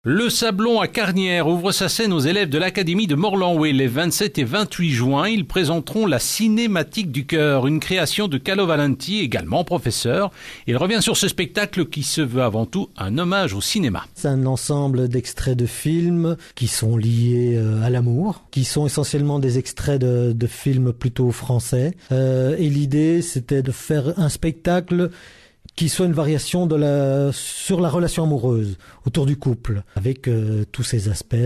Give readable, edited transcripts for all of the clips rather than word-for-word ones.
Le Sablon à Carnières ouvre sa scène aux élèves de l'Académie de Morlanway les 27 et 28 juin. Ils présenteront la Cinématique du cœur, une création de Calo Valenti, également professeur. Il revient sur ce spectacle qui se veut avant tout un hommage au cinéma. C'est un ensemble d'extraits de films qui sont liés à l'amour, qui sont essentiellement des extraits de films plutôt français. Et l'idée, c'était de faire un spectacle qui soit une variation sur la relation amoureuse, autour du couple, avec tous ces aspects,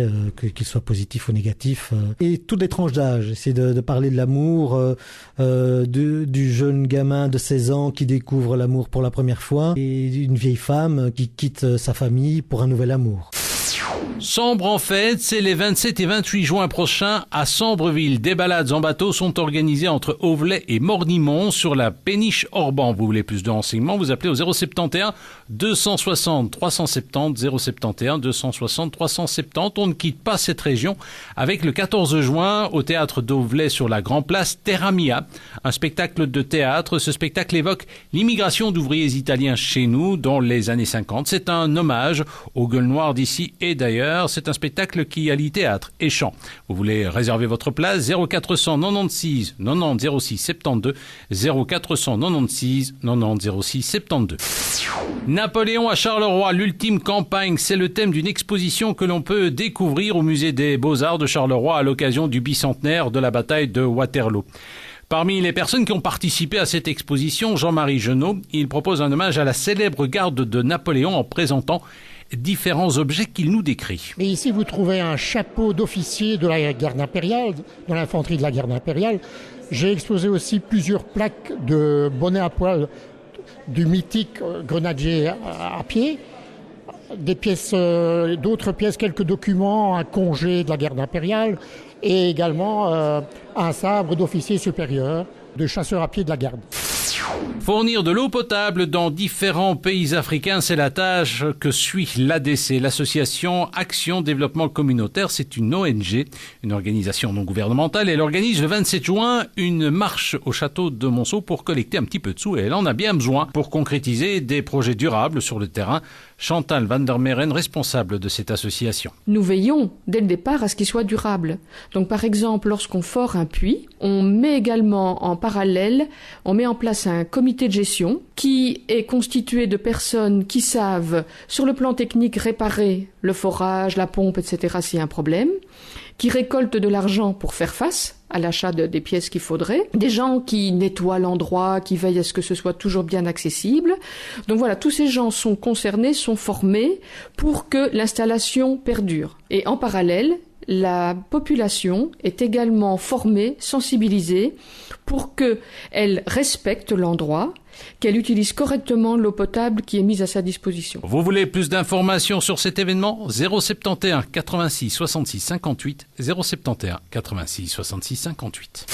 qu'ils soient positifs ou négatifs, et toutes les tranches d'âge. Essayer de parler de l'amour, du jeune gamin de 16 ans qui découvre l'amour pour la première fois, et d'une vieille femme qui quitte sa famille pour un nouvel amour. Sambre en fête, c'est les 27 et 28 juin prochains à Sambreville. Des balades en bateau sont organisées entre Auvelais et Mornimont sur la péniche Orban. Vous voulez plus de renseignements, vous appelez au 071 260 370 071 260 370. On ne quitte pas cette région avec le 14 juin au théâtre d'Auvelais sur la Grand Place Terramia. Un spectacle de théâtre. Ce spectacle évoque l'immigration d'ouvriers italiens chez nous dans les années 50. C'est un hommage aux gueules noires d'ici et d'ailleurs. C'est un spectacle qui allie théâtre et chant. Vous voulez réserver votre place 0496 90 06 72 0496 90 06 72. Napoléon à Charleroi, l'ultime campagne, c'est le thème d'une exposition que l'on peut découvrir au musée des Beaux-Arts de Charleroi à l'occasion du bicentenaire de la bataille de Waterloo. Parmi les personnes qui ont participé à cette exposition, Jean-Marie Genot, il propose un hommage à la célèbre garde de Napoléon en présentant différents objets qu'il nous décrit. Mais ici, vous trouvez un chapeau d'officier de la garde impériale, de l'infanterie de la garde impériale. J'ai exposé aussi plusieurs plaques de bonnets à poil du mythique grenadier à pied, des pièces, d'autres pièces, quelques documents, un congé de la garde impériale et également un sabre d'officier supérieur, de chasseur à pied de la garde. Fournir de l'eau potable dans différents pays africains, c'est la tâche que suit l'ADC, l'association Action Développement Communautaire. C'est une ONG, une organisation non gouvernementale. Elle organise le 27 juin une marche au château de Monceau pour collecter un petit peu de sous et elle en a bien besoin pour concrétiser des projets durables sur le terrain. Chantal van der Meren, responsable de cette association. Nous veillons dès le départ à ce qu'il soit durable. Donc par exemple, lorsqu'on fore un puits, on met également en parallèle, on met en place un comité de gestion qui est constitué de personnes qui savent, sur le plan technique, réparer le forage, la pompe, etc. s'il y a un problème, qui récoltent de l'argent pour faire face à l'achat des pièces qu'il faudrait, des gens qui nettoient l'endroit, qui veillent à ce que ce soit toujours bien accessible. Donc voilà, tous ces gens sont concernés, sont formés pour que l'installation perdure. Et en parallèle, la population est également formée, sensibilisée pour qu'elle respecte l'endroit, qu'elle utilise correctement l'eau potable qui est mise à sa disposition. Vous voulez plus d'informations sur cet événement ? 071 86 66 58 071 86 66 58.